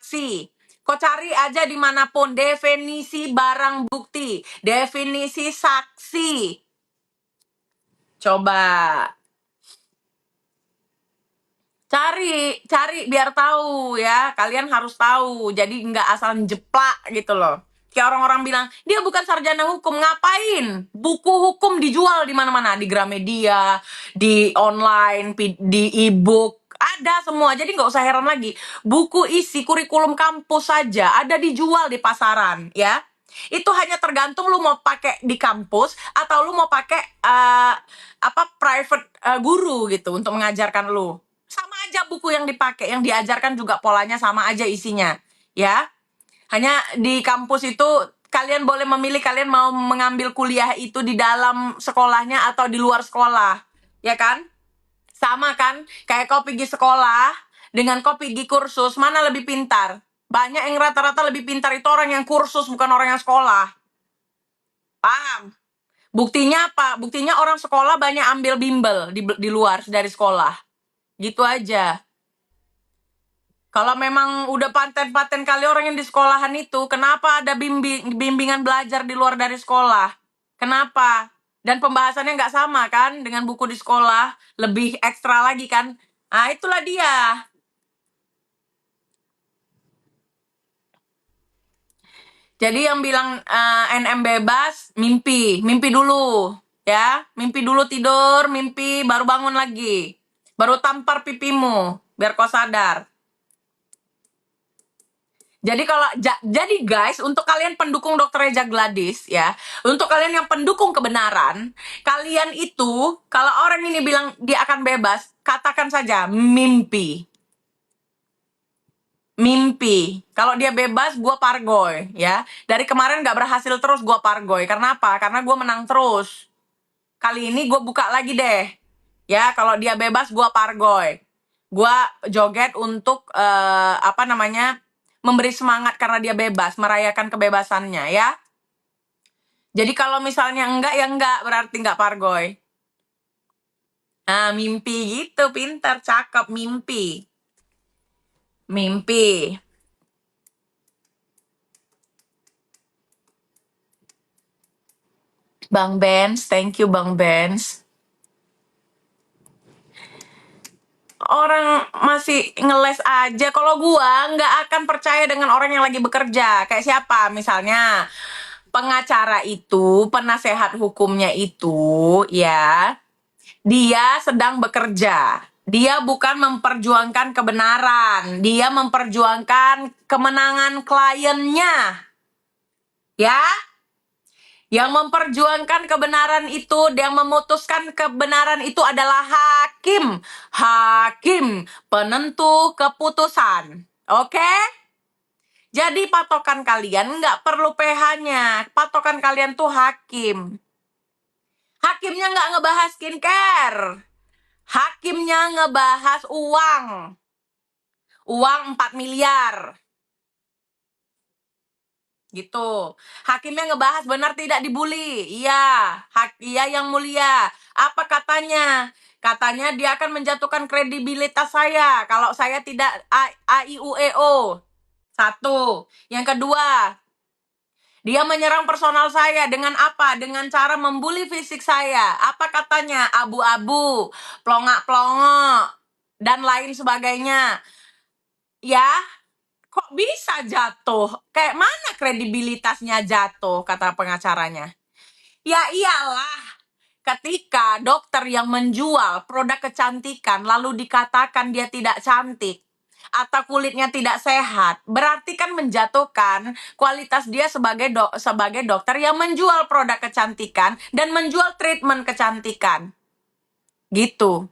saksi. Kau cari aja dimanapun, definisi barang bukti, definisi saksi. Coba. Cari biar tahu ya. Kalian harus tahu. Jadi nggak asal jeplak gitu loh. Kayak orang-orang bilang, dia bukan sarjana hukum. Ngapain? Buku hukum dijual di mana-mana. Di Gramedia, di online, di e-book. Ada semua. Jadi nggak usah heran lagi. Buku isi kurikulum kampus saja ada dijual di pasaran ya. Itu hanya tergantung lu mau pakai di kampus atau lu mau pakai private guru gitu untuk mengajarkan lu. Sama aja buku yang dipakai, yang diajarkan juga polanya sama aja isinya, ya. Hanya di kampus itu kalian boleh memilih kalian mau mengambil kuliah itu di dalam sekolahnya atau di luar sekolah, ya kan? Sama kan? Kayak kau pergi sekolah dengan kau pergi kursus, mana lebih pintar? Banyak yang rata-rata lebih pintar itu orang yang kursus, bukan orang yang sekolah. Paham? Buktinya apa? Buktinya orang sekolah banyak ambil bimbel di luar dari sekolah. Gitu aja. Kalau memang udah paten-paten kali orang yang di sekolahan itu, kenapa ada bimbingan belajar di luar dari sekolah? Kenapa? Dan pembahasannya nggak sama kan dengan buku di sekolah, lebih ekstra lagi kan? Ah, itulah dia. Jadi yang bilang NM bebas, mimpi dulu, ya, mimpi dulu tidur, mimpi baru bangun lagi, baru tampar pipimu, biar kau sadar. Jadi jadi guys, untuk kalian pendukung Dr. Reja Gladys ya, untuk kalian yang pendukung kebenaran, kalian itu kalau orang ini bilang dia akan bebas, katakan saja mimpi. Mimpi. Kalau dia bebas, gue pargoy ya. Dari kemarin nggak berhasil terus gue pargoy. Karena apa? Karena gue menang terus. Kali ini gue buka lagi deh. Ya, kalau dia bebas gue pargoy. Gue joget untuk memberi semangat karena dia bebas, merayakan kebebasannya ya. Jadi kalau misalnya enggak ya enggak, berarti enggak pargoy. Nah, mimpi gitu, pintar, cakep, mimpi. Mimpi. Bang Benz, thank you Bang Benz. Orang masih ngeles aja. Kalau gua nggak akan percaya dengan orang yang lagi bekerja. Kayak siapa? Misalnya pengacara itu, penasehat hukumnya itu, ya, dia sedang bekerja. Dia bukan memperjuangkan kebenaran. Dia memperjuangkan kemenangan kliennya. Ya? Yang memperjuangkan kebenaran itu, yang memutuskan kebenaran itu adalah hakim. Hakim, penentu keputusan. Oke? Jadi patokan kalian nggak perlu PH-nya. Patokan kalian tuh hakim. Hakimnya nggak ngebahas skincare. Hakimnya ngebahas uang. Uang 4 miliar. Gitu. Hakimnya ngebahas benar tidak dibully. Iya, iya yang mulia. Apa katanya? Katanya dia akan menjatuhkan kredibilitas saya kalau saya tidak AIUEO. Satu. Yang kedua, dia menyerang personal saya dengan apa? Dengan cara membuli fisik saya. Apa katanya? Abu-abu, plongak-plongok, dan lain sebagainya. Ya, kok bisa jatuh? Kayak mana kredibilitasnya jatuh, kata pengacaranya. Ya iyalah, ketika dokter yang menjual produk kecantikan lalu dikatakan dia tidak cantik atau kulitnya tidak sehat, berarti kan menjatuhkan kualitas dia sebagai dokter yang menjual produk kecantikan dan menjual treatment kecantikan. Gitu.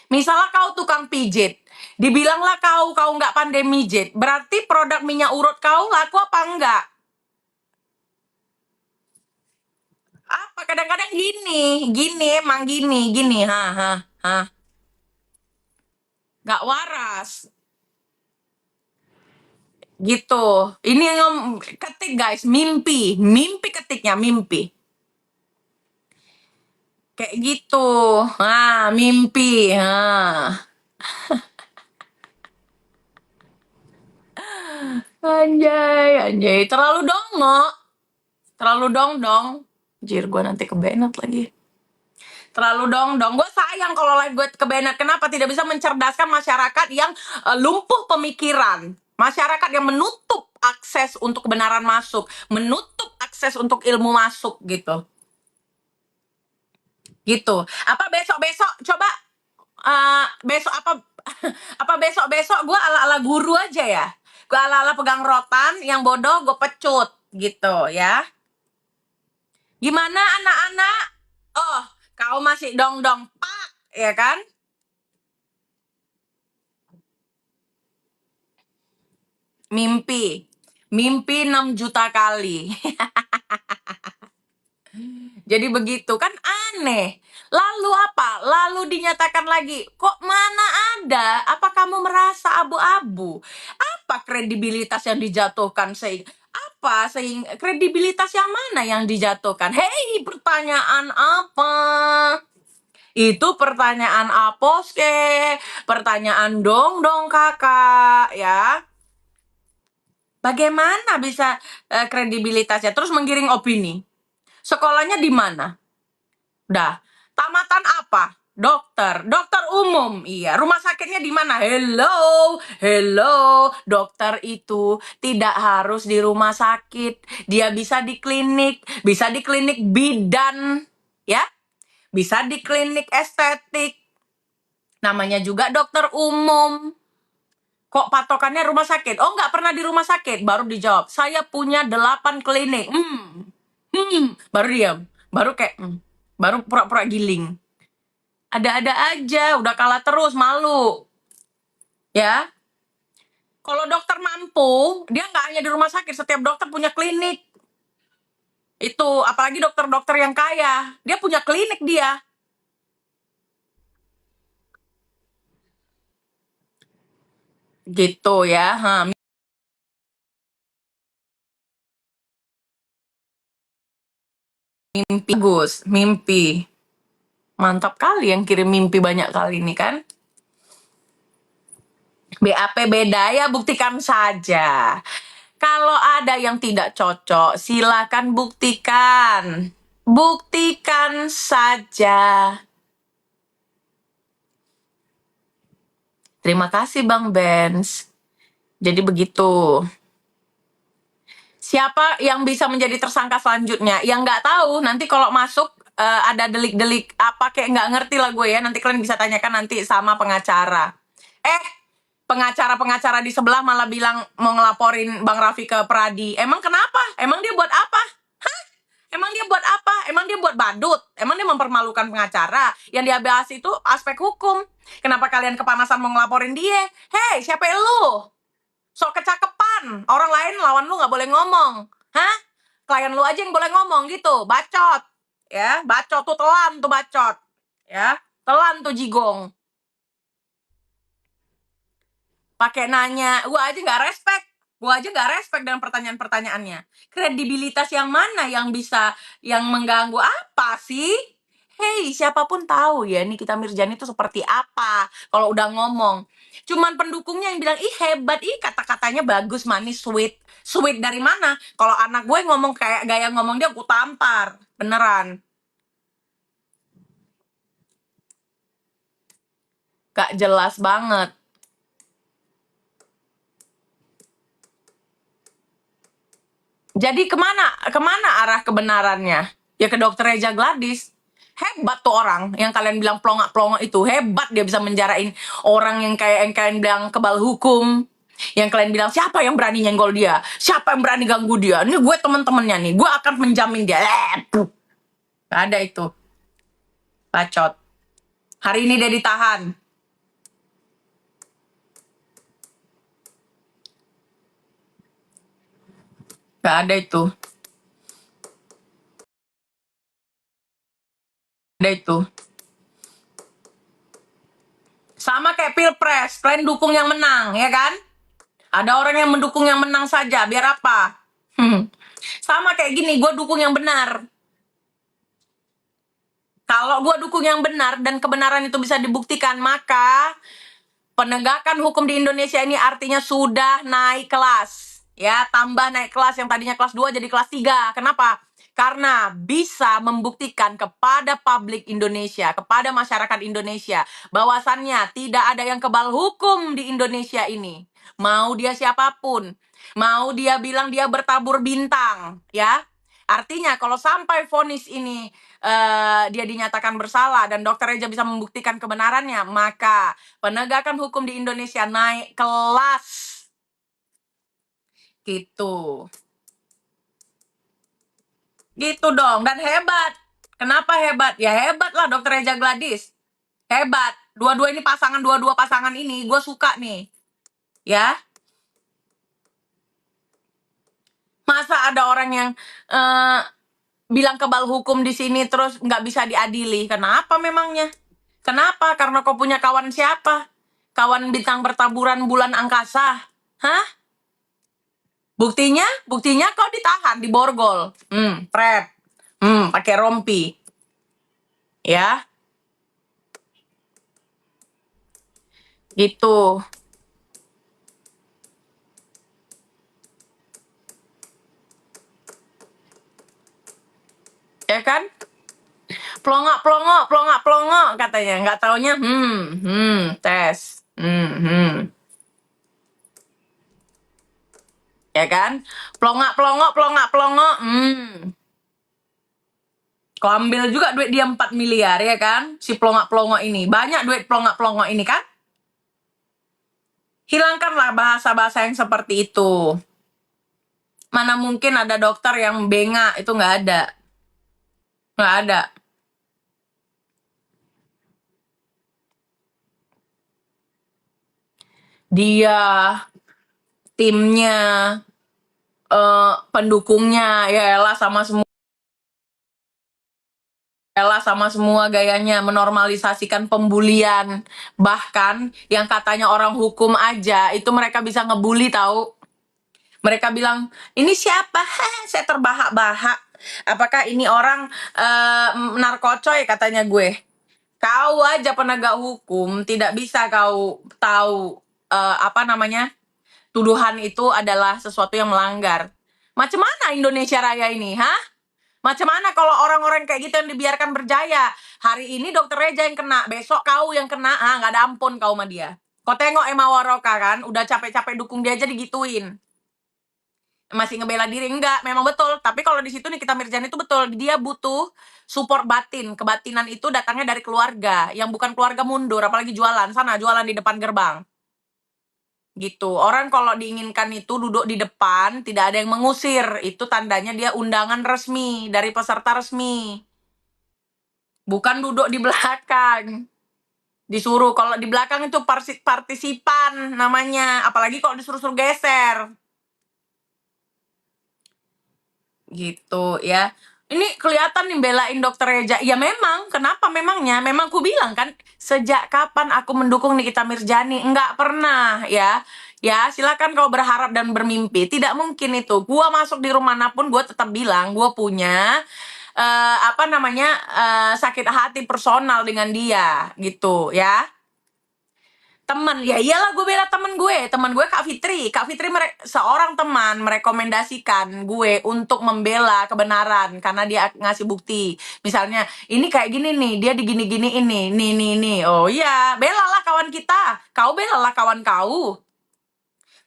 Misalnya kau tukang pijit, dibilanglah kau nggak pandai mijit, berarti produk minyak urut kau laku apa enggak? Apa kadang-kadang gini emang gini, nggak waras. Gitu. Ini yang ketik guys, mimpi ketiknya mimpi. Kayak gitu. Mimpi. Anjay. Terlalu dongo. Terlalu dong. Jir, gue nanti kebenet lagi. Terlalu dong. Gue sayang kalau live gue kebenet. Kenapa tidak bisa mencerdaskan masyarakat yang lumpuh pemikiran? Masyarakat yang menutup akses untuk kebenaran masuk, menutup akses untuk ilmu masuk gitu. Gitu. Apa besok-besok coba besok apa besok-besok gue ala-ala guru aja ya. Gue ala-ala pegang rotan, yang bodoh gue pecut gitu ya. Gimana anak-anak? Oh, kau masih dong-dong pak, ya kan? Mimpi 6 juta kali. Jadi begitu kan aneh. Lalu apa? Lalu dinyatakan lagi, kok mana ada? Apa kamu merasa abu-abu? Apa kredibilitas yang dijatuhkan sehingga kredibilitas yang mana yang dijatuhkan? Hei, pertanyaan apa? Itu pertanyaan aposke, pertanyaan dong kakak ya. Bagaimana bisa kredibilitasnya terus menggiring opini? Sekolahnya di mana? Dah, tamatan apa? Dokter umum. Iya, rumah sakitnya di mana? Hello. Dokter itu tidak harus di rumah sakit. Dia bisa di klinik bidan, ya. Bisa di klinik estetik. Namanya juga dokter umum. Kok patokannya rumah sakit? Oh, nggak pernah di rumah sakit. Baru dijawab, saya punya 8 klinik. Baru diam. Baru kayak, baru pura-pura giling. Ada-ada aja, udah kalah terus, malu. Ya. Kalau dokter mampu, dia nggak hanya di rumah sakit, setiap dokter punya klinik. Itu, apalagi dokter-dokter yang kaya. Dia punya klinik dia. Gitu ya. Mimpi bagus, mimpi. Mantap kali yang kirim mimpi banyak kali ini kan. BAP beda ya, buktikan saja. Kalau ada yang tidak cocok, silakan buktikan. Buktikan saja. Terima kasih Bang Benz. Jadi begitu. Siapa yang bisa menjadi tersangka selanjutnya? Yang nggak tahu, nanti kalau masuk ada delik-delik apa kayak nggak ngerti lah gue ya. Nanti kalian bisa tanyakan nanti sama pengacara. Pengacara-pengacara di sebelah malah bilang mau ngelaporin Bang Raffi ke Pradi. Emang kenapa? Emang dia buat apa? Emang dia buat apa? Emang dia buat badut? Emang dia mempermalukan pengacara? Yang dia bahas itu aspek hukum. Kenapa kalian kepanasan mau ngelaporin dia? Hei, siapa lu? Sok kecakepan. Orang lain lawan lu nggak boleh ngomong. Hah? Klien lu aja yang boleh ngomong gitu. Bacot. Ya, bacot tuh telan tuh bacot. Ya, telan tuh jigong. Pakai nanya, gua aja nggak respect dengan pertanyaan-pertanyaannya. Kredibilitas yang mana yang bisa yang mengganggu apa sih? Hei, siapapun tahu ya Nikita Mirzani itu seperti apa kalau udah ngomong. Cuman pendukungnya yang bilang, ih hebat, ih kata-katanya bagus, manis, sweet. Sweet dari mana? Kalau anak gue ngomong kayak gaya ngomong dia, aku tampar. Beneran. Gak jelas banget. Jadi kemana arah kebenarannya? Ya ke dokter Reza Gladys. Hebat tuh orang yang kalian bilang pelongak-pelongak itu. Hebat dia bisa menjarain orang yang kalian bilang kebal hukum. Yang kalian bilang siapa yang berani nyenggol dia? Siapa yang berani ganggu dia? Ini gue temen-temennya nih. Gue akan menjamin dia. Gak ada itu. Bacot. Hari ini dia ditahan. Gak ada itu. Ada itu. Sama kayak pilpres, kalian dukung yang menang, ya kan? Ada orang yang mendukung yang menang saja, biar apa? Sama kayak gini, gue dukung yang benar. Kalau gue dukung yang benar dan kebenaran itu bisa dibuktikan, maka penegakan hukum di Indonesia ini artinya sudah naik kelas. ya, tambah naik kelas yang tadinya kelas 2 jadi kelas 3. Kenapa? Karena bisa membuktikan kepada publik Indonesia, kepada masyarakat Indonesia, bahwasannya tidak ada yang kebal hukum di Indonesia ini. Mau dia siapapun, mau dia bilang dia bertabur bintang, ya. Artinya kalau sampai vonis ini dia dinyatakan bersalah dan Dokter Reja bisa membuktikan kebenarannya, maka penegakan hukum di Indonesia naik kelas. Gitu. Gitu dong, dan hebat. Kenapa hebat? Ya hebat lah Dokter Reja Gladys. Hebat. Dua-dua ini dua-dua pasangan ini gue suka nih. Ya. Masa ada orang yang bilang kebal hukum di sini terus nggak bisa diadili? Kenapa memangnya? Kenapa? Karena kau punya kawan siapa? Kawan bintang bertaburan bulan angkasa? Hah? Buktinya? Buktinya kau ditahan di borgol. Pret. Pakai rompi. Ya, gitu. Ya kan? Plongok, plongok, plongok, plongok katanya. Nggak taunya, tes. Ya kan? Plongok, plongok, plongok, plongok. Kau ambil juga duit dia 4 miliar, ya kan? Si plongok-plongok ini. Banyak duit plongok-plongok ini kan? Hilangkanlah bahasa-bahasa yang seperti itu. Mana mungkin ada dokter yang bengak, itu nggak ada. Nggak ada. Dia, timnya, pendukungnya, ya elah sama semua gayanya menormalisasikan pembulian. Bahkan yang katanya orang hukum aja itu mereka bisa ngebully tahu. Mereka bilang, ini siapa? Saya terbahak-bahak. Apakah ini orang narkocoy katanya gue. Kau aja penegak hukum tidak bisa kau tahu tuduhan itu adalah sesuatu yang melanggar. Macam mana Indonesia Raya ini, hah? Macam mana kalau orang-orang kayak gitu yang dibiarkan berjaya? Hari ini Dokter Reja yang kena, besok kau yang kena, nggak ada ampun kau sama dia. Kau tengok Emma Waroka kan, udah capek-capek dukung dia aja digituin. Masih ngebela diri, enggak, memang betul. Tapi kalau di situ Nikita Mirzani itu betul, dia butuh support batin. Kebatinan itu datangnya dari keluarga, yang bukan keluarga mundur, apalagi jualan. Sana, jualan di depan gerbang. Gitu. Orang kalau diinginkan itu duduk di depan, tidak ada yang mengusir. Itu tandanya dia undangan resmi dari peserta resmi. Bukan duduk di belakang. Disuruh, kalau di belakang itu partisipan namanya. Apalagi kalau disuruh-suruh geser. Gitu ya. Ini kelihatan nih belain Dokter Reja. Ya memang, kenapa memangnya? Memang ku bilang kan, sejak kapan aku mendukung Nikita Mirzani? Enggak pernah ya. Ya, silakan kau berharap dan bermimpi. Tidak mungkin itu. Gua masuk di rumah manapun, gua tetap bilang gua punya sakit hati personal dengan dia gitu ya. Temen, ya iyalah gue bela temen gue Kak Fitri seorang teman merekomendasikan gue untuk membela kebenaran karena dia ngasih bukti, misalnya ini kayak gini nih, dia digini-gini ini nih, oh iya, belalah kawan kita, kau belalah kawan kau.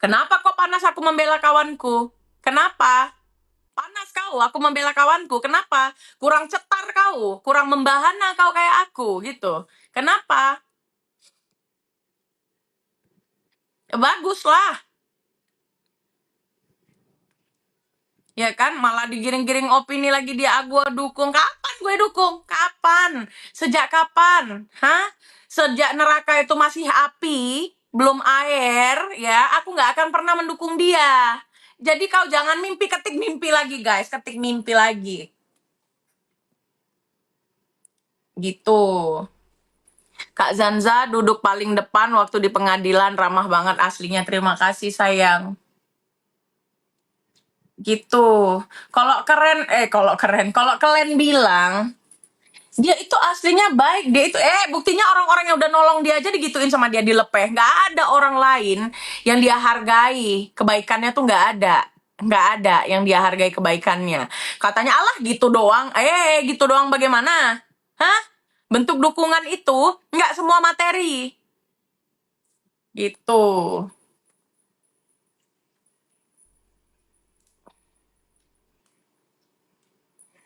Kenapa kok panas aku membela kawanku? Kenapa? Panas kau, aku membela kawanku. Kenapa? Kurang cetar kau, kurang membahana kau kayak aku gitu. Kenapa? Bagus lah. Ya kan, malah digiring-giring opini lagi dia gue dukung. Kapan gue dukung? Kapan? Sejak kapan? Hah? Sejak neraka itu masih api, belum air, ya, aku nggak akan pernah mendukung dia. Jadi kau jangan ketik mimpi lagi guys, ketik mimpi lagi. Gitu. Kak Zanza duduk paling depan waktu di pengadilan, ramah banget aslinya, terima kasih sayang. Gitu. Kalau kalian bilang Dia itu aslinya baik, dia itu buktinya orang-orang yang udah nolong dia aja digituin sama dia, dilepeh. Nggak ada orang lain yang dia hargai kebaikannya tuh, nggak ada yang dia hargai kebaikannya. Katanya Allah gitu doang, gitu doang bagaimana? Hah? Bentuk dukungan itu nggak semua materi gitu.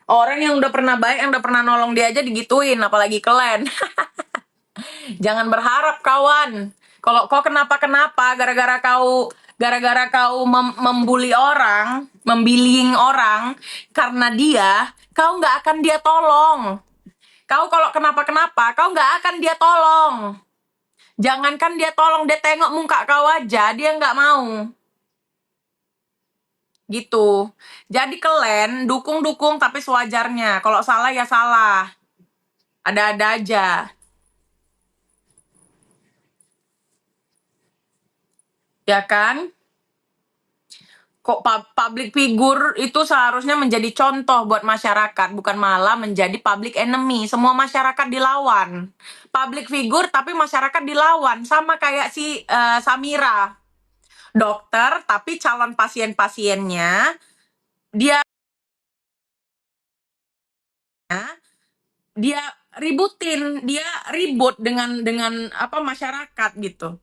Orang yang udah pernah baik, yang udah pernah nolong dia aja digituin, apalagi kalian. Jangan berharap kawan. Kalau kau kenapa-kenapa gara-gara kau membuli orang, membiling orang karena dia, kau nggak akan dia tolong. Kau kalau kenapa-kenapa, kau nggak akan dia tolong. Jangankan dia tolong, dia tengok muka kau aja, dia nggak mau. Gitu. Jadi kalian dukung-dukung tapi sewajarnya. Kalau salah ya salah. Ada-ada aja. Ya kan? Kok public figure itu seharusnya menjadi contoh buat masyarakat, bukan malah menjadi public enemy. Semua masyarakat dilawan. Public figure tapi masyarakat dilawan, sama kayak si Samira. Dokter tapi calon pasien-pasiennya dia dia ributin, dia ribut dengan apa masyarakat gitu.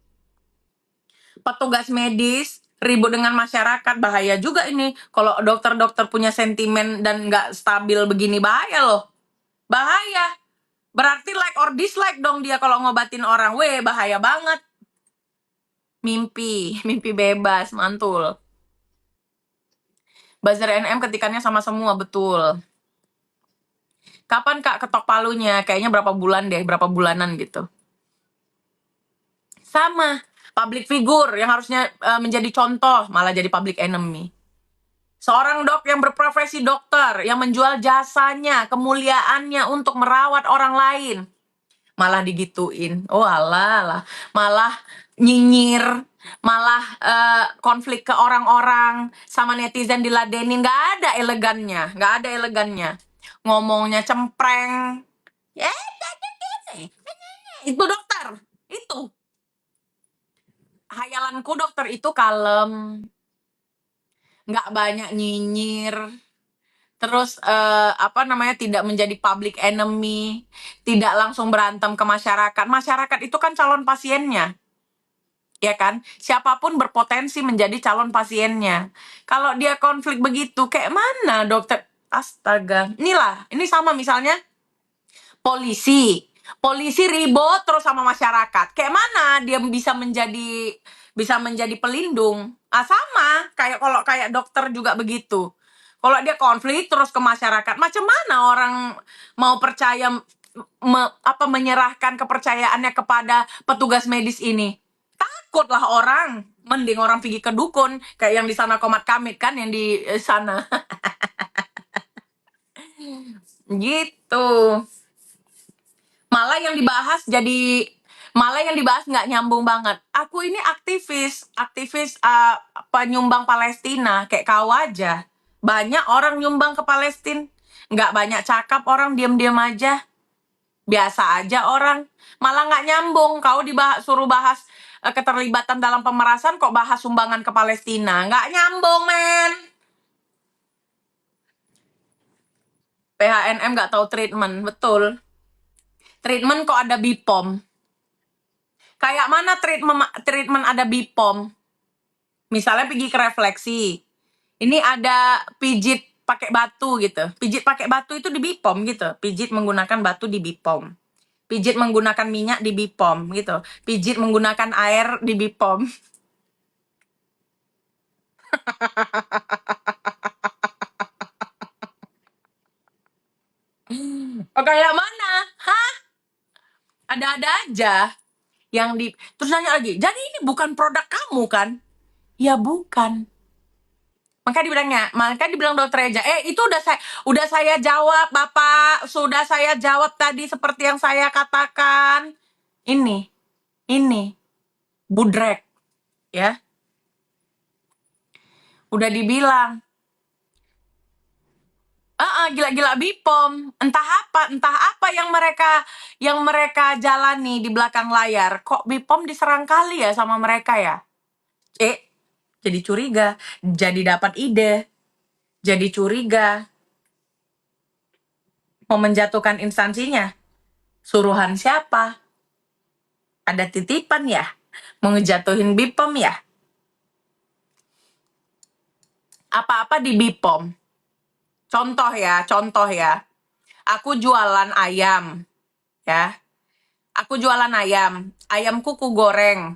Petugas medis ribut dengan masyarakat, bahaya juga ini. Kalau dokter-dokter punya sentimen dan nggak stabil begini, bahaya loh. Bahaya. Berarti like or dislike dong dia kalau ngobatin orang. Weh, bahaya banget. Mimpi bebas, mantul. Buzzer NM ketikannya sama semua, betul. Kapan Kak ketok palunya? Kayaknya berapa bulan deh, berapa bulanan gitu. Sama, public figure yang harusnya menjadi contoh, malah jadi public enemy. Seorang dok yang berprofesi dokter, yang menjual jasanya, kemuliaannya untuk merawat orang lain, malah digituin. Oh alah, malah nyinyir, malah konflik ke orang-orang, sama netizen diladenin. Nggak ada elegannya. Ngomongnya cempreng. Itu dokter, itu. Hayalanku dokter itu kalem, nggak banyak nyinyir. Terus apa namanya, tidak menjadi public enemy, tidak langsung berantem ke masyarakat. Masyarakat itu kan calon pasiennya, ya kan? Siapapun berpotensi menjadi calon pasiennya. Kalau dia konflik begitu, kayak mana dokter? Astaga, ini sama misalnya polisi ribut terus sama masyarakat. Kayak mana dia bisa menjadi pelindung? Sama kayak kalau kayak dokter juga begitu. Kalau dia konflik terus ke masyarakat, macam mana orang mau percaya, menyerahkan kepercayaannya kepada petugas medis ini? Takutlah orang. Mending orang pergi ke dukun kayak yang di sana Komat Kamit kan, yang di sana. Gitu. Malah yang dibahas nggak nyambung banget. Aku ini aktivis penyumbang Palestina, kayak kau aja. Banyak orang nyumbang ke Palestina, nggak banyak cakap, orang diam-diam aja, biasa aja orang. Malah nggak nyambung. Kau suruh bahas keterlibatan dalam pemerasan, kok bahas sumbangan ke Palestina, nggak nyambung men. PHNM nggak tahu treatment, betul. Treatment kok ada BPOM. Kayak mana treatment ada BPOM? Misalnya pergi ke refleksi. Ini ada pijit pakai batu gitu. Pijit pakai batu itu di BPOM gitu. Pijit menggunakan batu di BPOM. Pijit menggunakan minyak di BPOM gitu. Pijit menggunakan air di BPOM. Oh, kayak mana? Hah? Ada-ada aja yang terus nanya lagi, jadi ini bukan produk kamu kan? Ya bukan. Maka dibilang dokter Eja, itu udah saya jawab Bapak, sudah saya jawab tadi seperti yang saya katakan. Ini budrek, ya. Udah dibilang. gila-gila Bipom. Entah apa yang mereka jalani di belakang layar. Kok Bipom diserang kali ya sama mereka ya? Jadi curiga, jadi dapat ide, jadi curiga, mau menjatuhkan instansinya. Suruhan siapa? Ada titipan ya? Mau ngejatuhin Bipom ya? Apa-apa di Bipom. Contoh ya. Aku jualan ayam, ya. Aku jualan ayam. Ayamku ku goreng.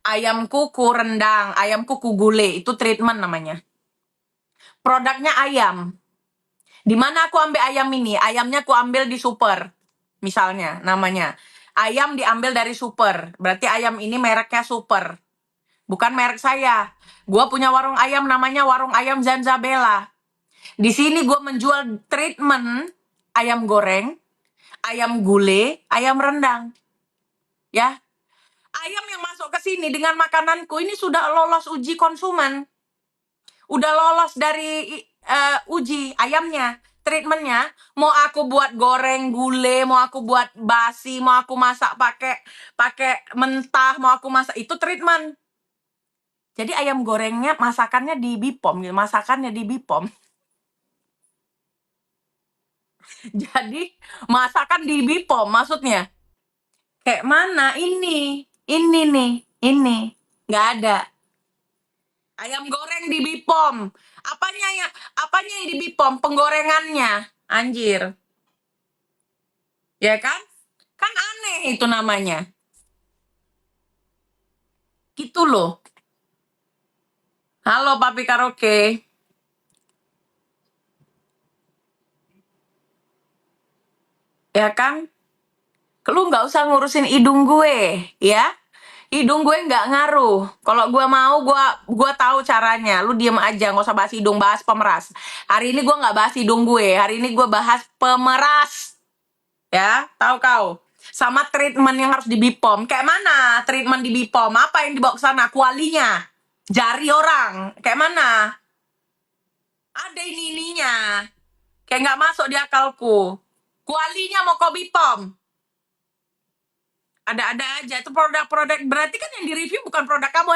Ayamku ku rendang. Ayamku ku gulai. Itu treatment namanya. Produknya ayam. Di mana aku ambil ayam ini? Ayamnya aku ambil di super. Misalnya namanya. Ayam diambil dari super. Berarti ayam ini mereknya super. Bukan merek saya. Gua punya warung ayam namanya warung ayam Zanzabella. Di sini gue menjual treatment ayam goreng, ayam gulai, ayam rendang. Ya. Ayam yang masuk ke sini dengan makananku ini sudah lolos uji konsumen. Udah lolos dari uji ayamnya, treatmentnya. Mau aku buat goreng gulai, mau aku buat basi, mau aku masak pakai mentah, mau aku masak itu treatment. Jadi ayam gorengnya masakannya di Bipom, masakannya di Bipom. Jadi masakan di Bipom maksudnya. Kayak mana? Ini nih, ini. Nggak ada. Ayam goreng di Bipom. Apanya yang di Bipom? Penggorengannya. Anjir. Ya kan? Kan aneh itu namanya. Gitu loh. Halo Papi Karaoke. Ya kan? Lu nggak usah ngurusin hidung gue, ya. Hidung gue nggak ngaruh. Kalau gue mau, gue tahu caranya. Lu diem aja, nggak usah bahas hidung, bahas pemeras. Hari ini gue nggak bahas hidung gue. Hari ini gue bahas pemeras. Ya, tahu kau. Sama treatment yang harus di Bipom. Kayak mana treatment di Bipom? Apa yang dibawa ke sana? Kualinya. Jari orang. Kayak mana? Ada ininya. Kayak nggak masuk di akalku. Kualinya mau kau Bipom. Ada-ada aja. Itu produk-produk. Berarti kan yang di-review bukan produk kamu.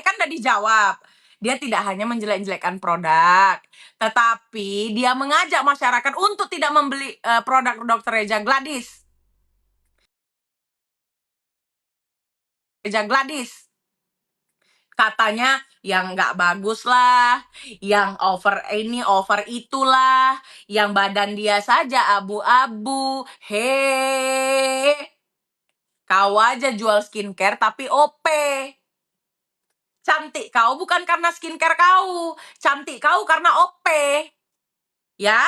Kan udah dijawab. Dia tidak hanya menjelek-jelekkan produk, tetapi dia mengajak masyarakat untuk tidak membeli produk Dr. Reja Gladys. Katanya yang nggak bagus lah, yang over ini, over itulah, yang badan dia saja abu-abu. Kau aja jual skincare tapi OP. Cantik kau bukan karena skincare kau. Cantik kau karena OP. Ya.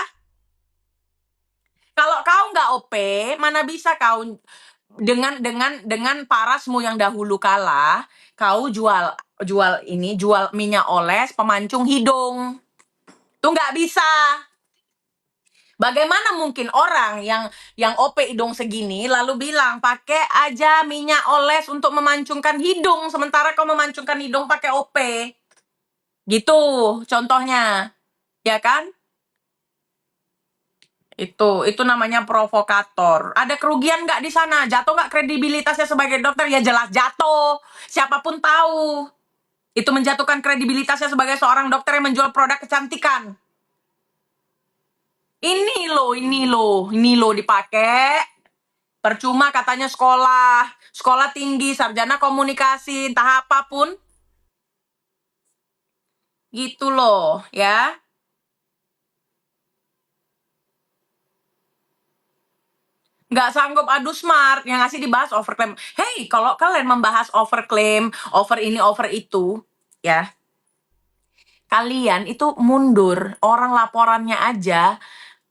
Kalau kau nggak OP, mana bisa kau dengan parasmu yang dahulu kala, kau jual minyak oles pemancung hidung. Tuh nggak bisa. Bagaimana mungkin orang yang OP hidung segini lalu bilang pakai aja minyak oles untuk memancungkan hidung sementara kau memancungkan hidung pakai OP. Gitu contohnya. Ya kan? Itu namanya provokator. Ada kerugian nggak di sana? Jatuh nggak kredibilitasnya sebagai dokter? Ya jelas jatuh. Siapapun tahu. Itu menjatuhkan kredibilitasnya sebagai seorang dokter yang menjual produk kecantikan. Ini loh dipakai. Percuma katanya sekolah tinggi, sarjana komunikasi, entah apapun. Gitu loh, ya. Nggak sanggup adu smart, yang ngasih dibahas overclaim. Hey, kalau kalian membahas overclaim, over ini, over itu, ya, kalian itu mundur. Orang laporannya aja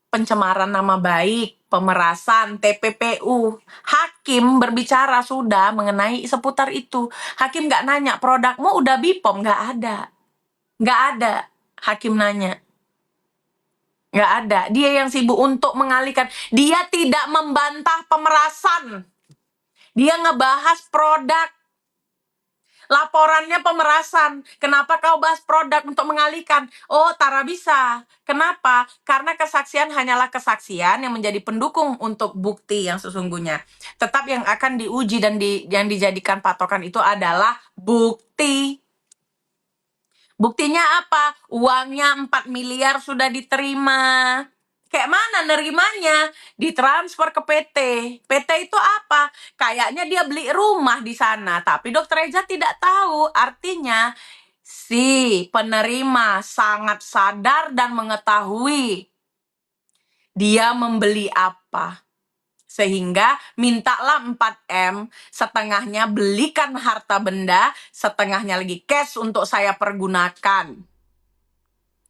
pencemaran nama baik, pemerasan, TPPU. Hakim berbicara sudah mengenai seputar itu. Hakim nggak nanya, produkmu udah Bipom? Nggak ada. Nggak ada. Hakim nanya. Nggak ada. Dia yang sibuk untuk mengalihkan. Dia tidak membantah pemerasan. Dia ngebahas produk. Laporannya pemerasan. Kenapa kau bahas produk untuk mengalihkan? Oh, Tara bisa. Kenapa? Karena kesaksian hanyalah kesaksian yang menjadi pendukung untuk bukti yang sesungguhnya. Tetap yang akan diuji dan yang dijadikan patokan itu adalah bukti. Buktinya apa? Uangnya 4 miliar sudah diterima. Kayak mana nerimanya? Ditransfer ke PT. PT itu apa? Kayaknya dia beli rumah di sana, tapi Dokter Eza tidak tahu. Artinya si penerima sangat sadar dan mengetahui dia membeli apa. Sehingga mintalah 4M, setengahnya belikan harta benda, setengahnya lagi cash untuk saya pergunakan.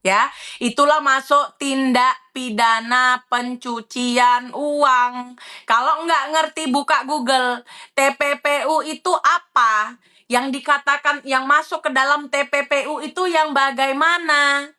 Ya, itulah masuk tindak pidana pencucian uang. Kalau nggak ngerti buka Google, TPPU itu apa? Yang dikatakan yang masuk ke dalam TPPU itu yang bagaimana?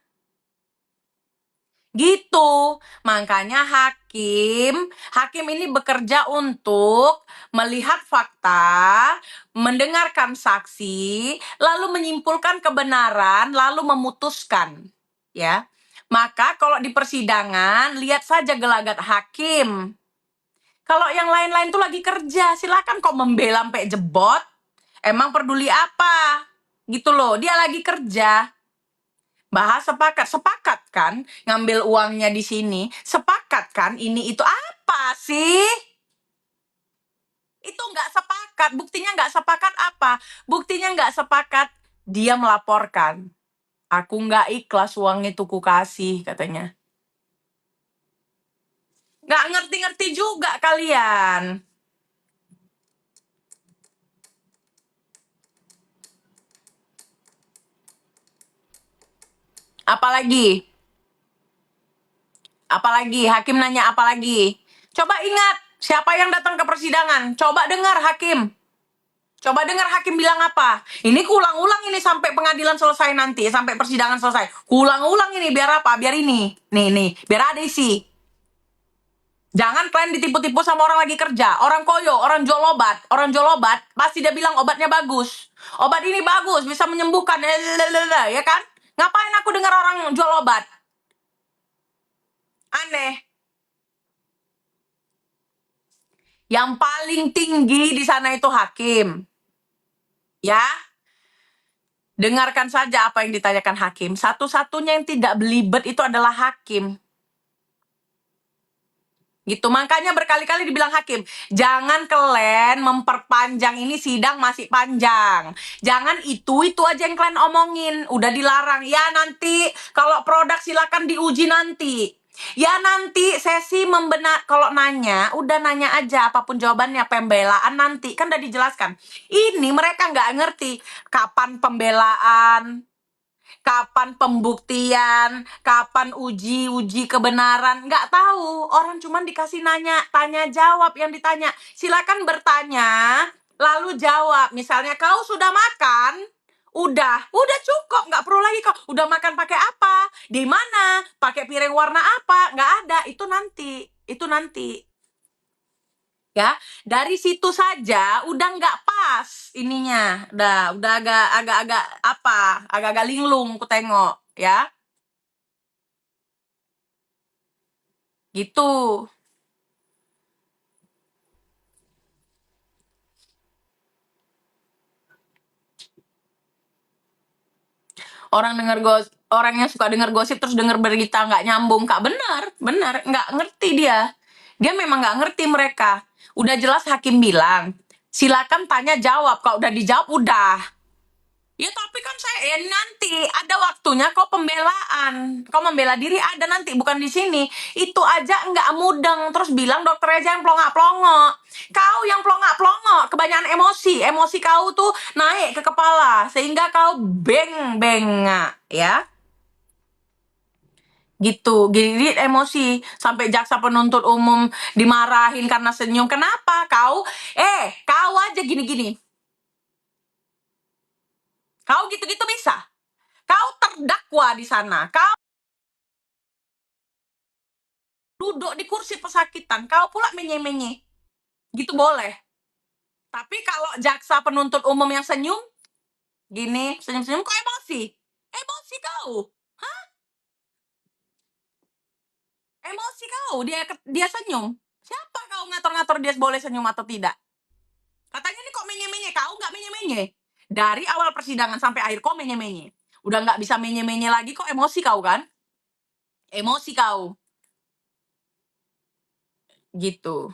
Gitu. Makanya hakim ini bekerja untuk melihat fakta, mendengarkan saksi, lalu menyimpulkan kebenaran, lalu memutuskan, ya. Maka kalau di persidangan, lihat saja gelagat hakim. Kalau yang lain-lain tuh lagi kerja, silakan kok membela sampai jebot. Emang peduli apa? Gitu loh, dia lagi kerja. Bahas sepakat kan ngambil uangnya di sini, sepakat kan ini itu apa sih? Itu nggak sepakat, buktinya nggak sepakat apa? Buktinya nggak sepakat, dia melaporkan. Aku nggak ikhlas uang itu ku kasih, katanya. Nggak ngerti-ngerti juga kalian. Apalagi? Apalagi? Hakim nanya apalagi? Coba ingat, siapa yang datang ke persidangan? Coba dengar hakim. Coba dengar hakim bilang apa. Ini kuulang-ulang ini sampai pengadilan selesai nanti, sampai persidangan selesai. Kuulang-ulang ini biar apa? Biar ini. Nih, biar ada isi. Jangan kalian ditipu-tipu sama orang lagi kerja. Orang koyo, orang jual obat. Orang jual obat, pasti dia bilang obatnya bagus. Obat ini bagus, bisa menyembuhkan. Ya kan? Ngapain aku dengar orang jual obat? Aneh. Yang paling tinggi di sana itu hakim. Ya, dengarkan saja apa yang ditanyakan hakim. Satu-satunya yang tidak belibet itu adalah hakim. Gitu, makanya berkali-kali dibilang hakim, jangan kalian memperpanjang ini, sidang masih panjang. Jangan itu aja yang kalian omongin, udah dilarang. Ya nanti kalau produk silakan diuji nanti. Ya nanti sesi kalau nanya, udah nanya aja apapun jawabannya, pembelaan nanti. Kan udah dijelaskan. Ini mereka nggak ngerti kapan pembelaan, kapan pembuktian, kapan uji kebenaran, nggak tahu. Orang cuman dikasih tanya jawab yang ditanya. Silakan bertanya, lalu jawab. Misalnya kau sudah makan, udah cukup, nggak perlu lagi kau. Udah makan pakai apa? Di mana? Pakai piring warna apa? Nggak ada. Itu nanti. Ya, dari situ saja udah nggak pas ininya. Udah agak-agak apa? Agak-agak linglung ku tengok, ya. Gitu. Orang yang suka denger gosip terus denger berita nggak nyambung, Kak. Bener, nggak ngerti dia. Dia memang nggak ngerti mereka. Udah jelas hakim bilang, silakan tanya jawab. Kalau udah dijawab, udah. Ya tapi kan nanti ada waktunya kau pembelaan. Kau membela diri ada nanti, bukan di sini. Itu aja nggak mudeng. Terus bilang dokter aja yang pelongak-pelongok. Kau yang pelongak-pelongok, kebanyakan emosi. Emosi kau tuh naik ke kepala. Sehingga kau beng-bengak, ya. Gitu, gigit emosi. Sampai jaksa penuntut umum dimarahin karena senyum. Kenapa? Kau aja gini-gini. Kau gitu-gitu bisa. Kau terdakwa di sana. Kau duduk di kursi pesakitan. Kau pula menye-menye. Gitu boleh. Tapi kalau jaksa penuntut umum yang senyum, Gini, senyum-senyum kok emosi? Emosi kau. Emosi kau, dia senyum. Siapa kau ngatur-ngatur dia boleh senyum atau tidak? Katanya ini kok menye-menye, kau nggak menye-menye. Dari awal persidangan sampai akhir kau menye-menye. Udah nggak bisa menye-menye lagi, kok emosi kau kan? Emosi kau. Gitu.